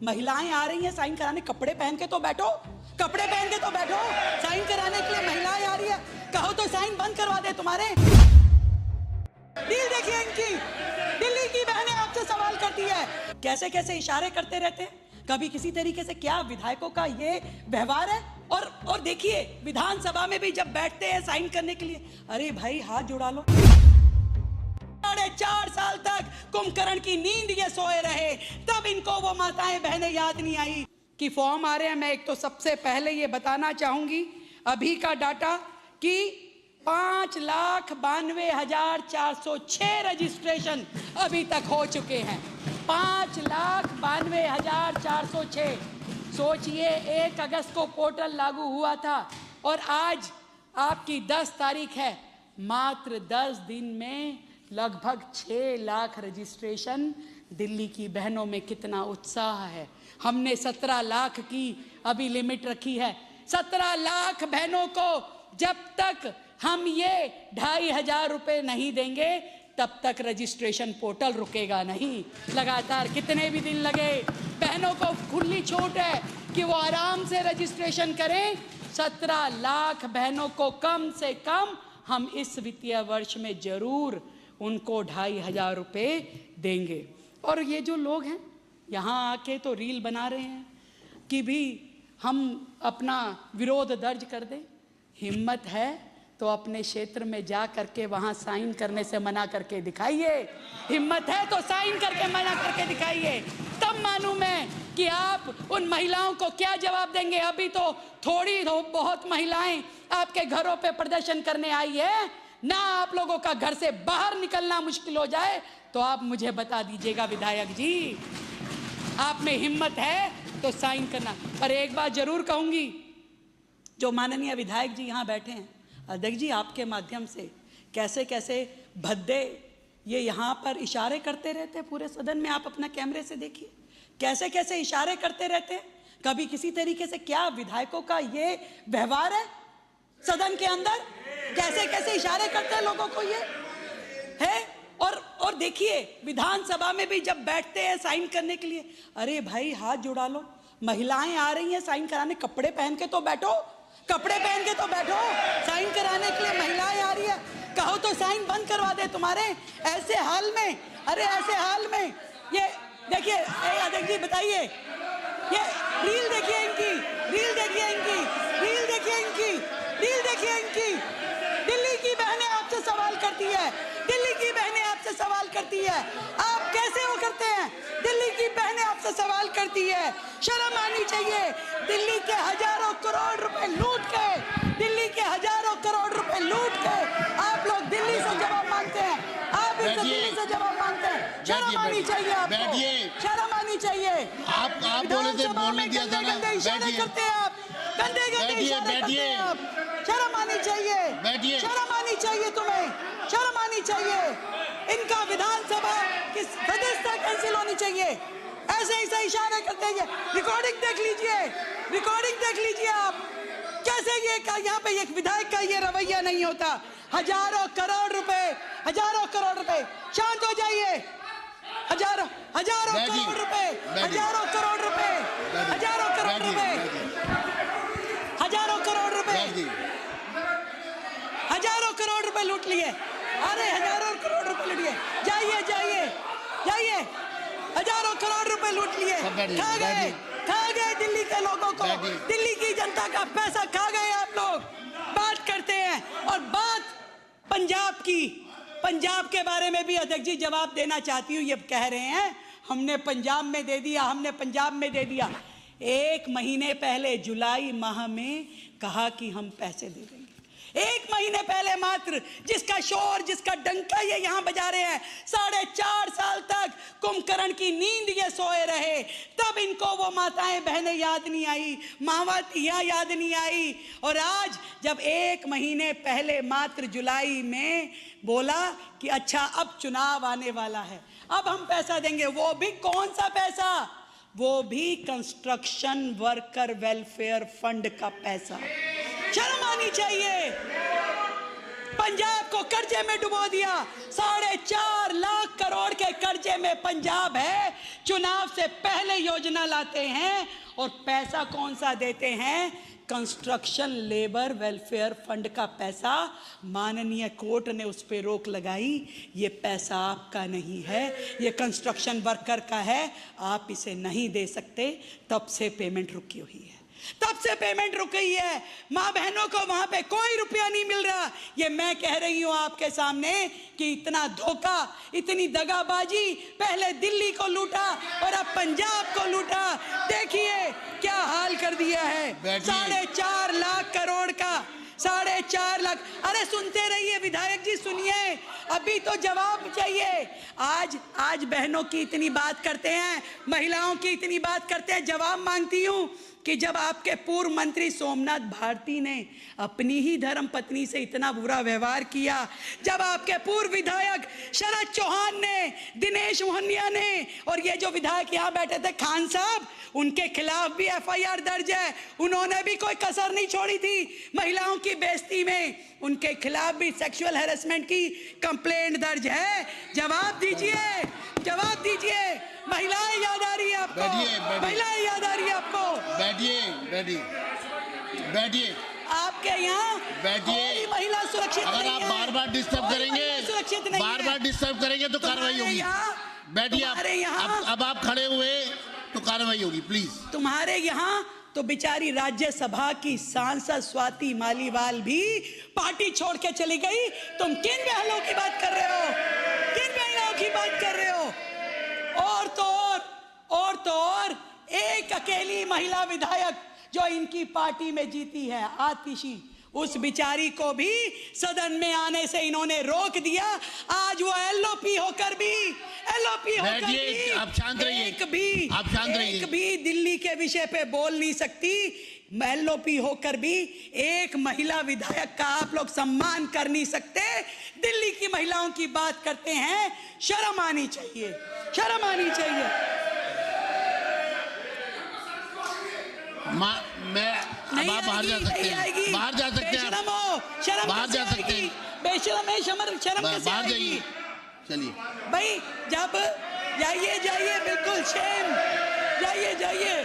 महिलाएं आ रही हैं साइन कराने, कपड़े पहन के तो बैठो, कपड़े पहन के तो बैठो। साइन कराने के लिए महिलाएं आ रही है, कहो तो साइन बंद करवा दे तुम्हारे। डील देखिए इनकी, दिल्ली की बहनें आपसे सवाल करती है, कैसे कैसे इशारे करते रहते हैं, कभी किसी तरीके से। क्या विधायकों का ये व्यवहार है? और देखिए विधानसभा में भी जब बैठते हैं साइन करने के लिए, अरे भाई हाथ जुड़ा लो। 4.5 साल तक कुंभकर्ण की नींद ये सोए रहे, तब इनको वो माताएं बहनें याद नहीं आई कि फॉर्म आ रहे हैं। मैं एक तो सबसे पहले ये बताना चाहूंगी अभी का डाटा कि 5,92,406 रजिस्ट्रेशन अभी तक हो चुके हैं। 5,92,406। सोचिए 1 अगस्त को पोर्टल लागू हुआ था और आज आपकी 10 तारीख है। मात्र 10 दिन में लगभग 6 लाख रजिस्ट्रेशन। दिल्ली की बहनों में कितना उत्साह है। हमने 17 लाख की अभी लिमिट रखी है। 17 लाख बहनों को जब तक हम ये 2,500 रुपए नहीं देंगे तब तक रजिस्ट्रेशन पोर्टल रुकेगा नहीं। लगातार कितने भी दिन लगे, बहनों को खुली छूट है कि वो आराम से रजिस्ट्रेशन करें। 17 लाख बहनों को कम से कम हम इस वित्तीय वर्ष में जरूर उनको 2,500 रुपए देंगे। और ये जो लोग हैं यहाँ आके तो रील बना रहे हैं कि भी हम अपना विरोध दर्ज कर दें। हिम्मत है तो अपने क्षेत्र में जा करके वहाँ साइन करने से मना करके दिखाइए। हिम्मत है तो साइन करके मना करके दिखाइए, तब मालूम मैं कि आप उन महिलाओं को क्या जवाब देंगे। अभी तो थोड़ी बहुत महिलाएं आपके घरों पे प्रदर्शन करने आई है ना। आप लोगों का घर से बाहर निकलना मुश्किल हो जाए तो आप मुझे बता दीजिएगा विधायक जी, आप में हिम्मत है तो साइन करना। पर एक बात जरूर कहूंगी, जो माननीय विधायक जी यहाँ बैठे हैं, अध्यक्ष जी आपके माध्यम से कैसे कैसे भद्दे ये यहाँ पर इशारे करते रहते हैं पूरे सदन में। आप अपना कैमरे से देखिए कैसे कैसे इशारे करते रहते हैं। कभी किसी तरीके से, क्या विधायकों का ये व्यवहार है सदन के अंदर? कैसे कैसे इशारे करते हैं लोगों को ये है। और देखिए विधानसभा में भी जब बैठते हैं साइन करने के लिए, अरे भाई हाथ जुड़ा लो। महिलाएं आ रही हैं साइन कराने, कपड़े पहन के तो बैठो, कपड़े पहन के तो बैठो। साइन कराने के लिए महिलाएं आ रही है, कहो तो साइन बंद करवा दे तुम्हारे। ऐसे हाल में, अरे ऐसे हाल में ये देखिए अध्यक्ष जी बताइए, ये रील देखिए इनकी, रील देखिए इनकी, रील देखिए इनकी, रील देखिए इनकी। दिल्ली की बहनें आपसे सवाल करती है, दिल्ली की बहनें आपसे सवाल करती है, आप कैसे वो करते हैं? दिल्ली की बहनें आपसे सवाल करती है, शर्म आनी चाहिए। दिल्ली के हजारों करोड़ रुपए लूट के, दिल्ली के हजारों करोड़ रुपए लूट के आप लोग दिल्ली से जवाब मांगते हैं, आप इस दिल्ली से जवाब मांगते हैं। शर्म आनी चाहिए आपको, शर्म आनी चाहिए। आप बोले थे बोलने दिया था ना, गंदे इशारे करते हैं आप, गंदे गंदे इशारे करते हैं आप। शर्म आनी चाहिए, शर्म आनी चाहिए तुम्हें, शर्म आनी चाहिए। इनका विधानसभा की सदस्यता कैंसिल होनी चाहिए। ऐसे ऐसे इशारे करते हैं। रिकॉर्डिंग देख लीजिए, रिकॉर्डिंग देख लीजिए आप कैसे ये यहाँ पे एक विधायक का ये रवैया नहीं होता। हजारों करोड़ रुपए, हजारों करोड़ रुपए, शांत हो जाइए। हजारों करोड़ रुपए, हजारों करोड़ रुपए, हजारों करोड़ रुपए, हजारों करोड़ रुपए, हजारों करोड़ रुपए लूट लिए। अरे हजारों करोड़ रुपए लूट लिए। जाइए जाइए जाइए, हजारों करोड़ रुपए लूट लिए। खा गए दिल्ली के लोगों को, दिल्ली की जनता का पैसा खा गए आप लोग। बात करते हैं और बात पंजाब की, पंजाब के बारे में भी अध्यक्ष जी जवाब देना चाहती हूँ। ये कह रहे हैं हमने पंजाब में दे दिया, हमने पंजाब में दे दिया। 1 महीने पहले जुलाई माह में कहा कि हम पैसे दे देंगे। 1 महीने पहले मात्र, जिसका शोर, जिसका डंका ये यहाँ बजा रहे हैं। 4.5 साल तक कुंभकर्ण की नींद ये सोए रहे, तब इनको वो माताएं बहनें याद नहीं आई, मावातियाँ याद नहीं आई। और आज जब 1 महीने पहले मात्र जुलाई में बोला कि अच्छा अब चुनाव आने वाला है, अब हम पैसा देंगे, वो भी कौन सा पैसा? वो भी कंस्ट्रक्शन वर्कर वेलफेयर फंड का पैसा। शर्म आनी चाहिए। पंजाब को कर्जे में डुबो दिया। 4.5 लाख करोड़ के कर्जे में पंजाब है। चुनाव से पहले योजना लाते हैं और पैसा कौन सा देते हैं? कंस्ट्रक्शन लेबर वेलफेयर फंड का पैसा। माननीय कोर्ट ने उस पर रोक लगाई। ये पैसा आपका नहीं है, ये कंस्ट्रक्शन वर्कर का है, आप इसे नहीं दे सकते। तब से पेमेंट रुकी हुई है, तब से पेमेंट रुक गई है। माँ बहनों को वहां पे कोई रुपया नहीं मिल रहा। ये मैं कह रही हूं आपके सामने कि इतना धोखा, इतनी दगाबाजी, पहले दिल्ली को लूटा और अब पंजाब को लूटा। देखिए क्या हाल कर दिया है। 4.5 लाख करोड़ का, 4.5 लाख। अरे सुनते रहिए विधायक जी, सुनिए, अभी तो जवाब चाहिए। आज बहनों की इतनी बात करते हैं, महिलाओं की इतनी बात करते हैं, जवाब मांगती हूं कि जब आपके पूर्व मंत्री सोमनाथ भारती ने अपनी ही धर्म पत्नी से इतना बुरा व्यवहार किया, जब आपके पूर्व विधायक शरद चौहान ने, दिनेश मोहनिया ने, और ये जो विधायक यहाँ बैठे थे खान साहब, उनके खिलाफ भी FIR दर्ज है। उन्होंने भी कोई कसर नहीं छोड़ी थी महिलाओं की बेइज्जती में। उनके खिलाफ भी सेक्सुअल हैरेसमेंट की कंप्लेंट दर्ज है। जवाब दीजिए, जवाब दीजिए। महिलाएं याद आ रही है आपको? महिलाएं याद आ रही है आपको? बैठिए आपके यहाँ बैठिए। महिला सुरक्षित अगर नहीं आप है। बार बार डिस्टर्ब करेंगे, बार बार डिस्टर्ब करेंगे तो कार्रवाई होगी। बैठिए आप। अब आप खड़े हुए तो कार्रवाई होगी, प्लीज। तुम्हारे यहाँ तो बेचारी राज्यसभा की सांसद स्वाति मालीवाल भी पार्टी छोड़ के चली गई। तुम किन बहनों की बात कर रहे हो? किन बहनों की बात कर रहे हो? और तो और एक अकेली महिला विधायक जो इनकी पार्टी में जीती है, आतिशी, उस बिचारी को भी सदन में आने से इन्होंने रोक दिया। आज वो LOP होकर भी आप शांत रहिए, एक भी दिल्ली के विषय पे बोल नहीं सकती। LOP होकर भी एक महिला विधायक का आप लोग सम्मान कर नहीं सकते। दिल्ली की महिलाओं की बात करते हैं, शर्म आनी चाहिए, शर्म आनी चाहिए। अब आप बाहर जा सकते हैं, बाहर जा सकते हैं, शर्म बाहर जा सकते हैं। बेशरम है, शर्म कैसे बाहर आएगी? जाइए, चलिए भाई, जब जाइए बिल्कुल, शेम, जाइए।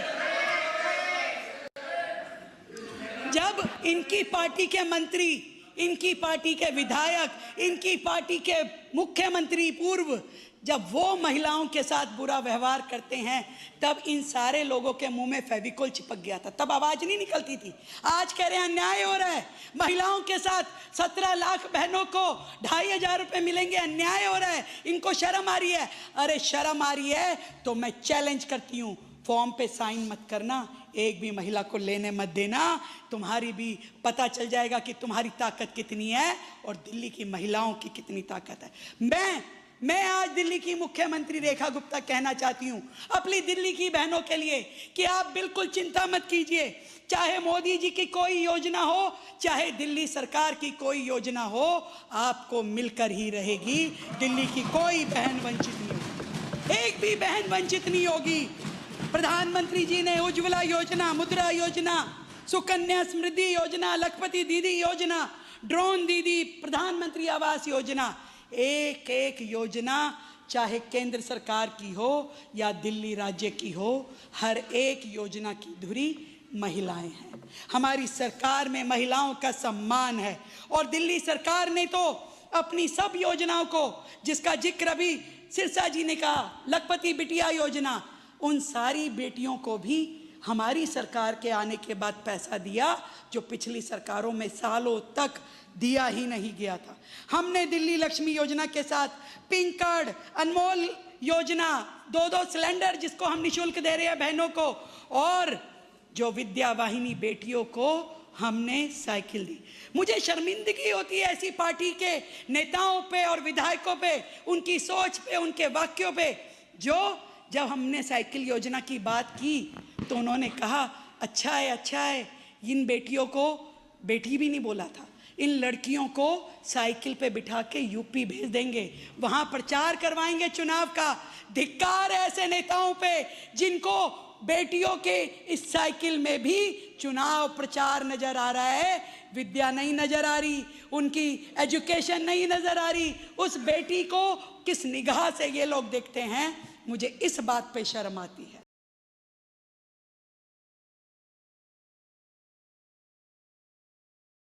जब इनकी पार्टी के मंत्री, इनकी पार्टी के विधायक, इनकी पार्टी के मुख्यमंत्री पूर्व, जब वो महिलाओं के साथ बुरा व्यवहार करते हैं, तब इन सारे लोगों के मुंह में फेविकोल चिपक गया था, तब आवाज नहीं निकलती थी। आज कह रहे हैं अन्याय हो रहा है महिलाओं के साथ। 17 लाख बहनों को 2,500 रुपए मिलेंगे, अन्याय हो रहा है। इनको शर्म आ रही है? अरे शर्म आ रही है तो मैं चैलेंज करती हूँ, फॉर्म पे साइन मत करना, एक भी महिला को लेने मत देना। तुम्हारी भी पता चल जाएगा कि तुम्हारी ताकत कितनी है और दिल्ली की महिलाओं की कितनी ताकत है। मैं आज दिल्ली की मुख्यमंत्री रेखा गुप्ता कहना चाहती हूं अपनी दिल्ली की बहनों के लिए कि आप बिल्कुल चिंता मत कीजिए। चाहे मोदी जी की कोई योजना हो, चाहे दिल्ली सरकार की कोई योजना हो, आपको मिलकर ही रहेगी। दिल्ली की कोई बहन वंचित नहीं होगी, एक भी बहन वंचित नहीं होगी। प्रधानमंत्री जी ने उज्ज्वला योजना, मुद्रा योजना, सुकन्या समृद्धि योजना, लखपति दीदी योजना, ड्रोन दीदी, प्रधानमंत्री आवास योजना, एक योजना चाहे केंद्र सरकार की हो या दिल्ली राज्य की हो, हर एक योजना की धुरी महिलाएं हैं। हमारी सरकार में महिलाओं का सम्मान है और दिल्ली सरकार ने तो अपनी सब योजनाओं को, जिसका जिक्र अभी सिरसा जी ने कहा, लखपति बिटिया योजना, उन सारी बेटियों को भी हमारी सरकार के आने के बाद पैसा दिया, जो पिछली सरकारों में सालों तक दिया ही नहीं गया था। हमने दिल्ली लक्ष्मी योजना के साथ पिंक कार्ड, अनमोल योजना, 2-2 सिलेंडर जिसको हम निःशुल्क दे रहे हैं बहनों को, और जो विद्या वाहिनी बेटियों को हमने साइकिल दी। मुझे शर्मिंदगी होती है ऐसी पार्टी के नेताओं पे और विधायकों पे, उनकी सोच पे, उनके वाक्यों पे, जो जब हमने साइकिल योजना की बात की तो उन्होंने कहा अच्छा है, इन बेटियों को, बेटी भी नहीं बोला था, इन लड़कियों को साइकिल पे बिठा के यूपी भेज देंगे, वहां प्रचार करवाएंगे चुनाव का। धिक्कार है ऐसे नेताओं पे जिनको बेटियों के इस साइकिल में भी चुनाव प्रचार नजर आ रहा है, विद्या नहीं नजर आ रही, उनकी एजुकेशन नहीं नजर आ रही। उस बेटी को किस निगाह से ये लोग देखते हैं, मुझे इस बात पे शर्म आती है।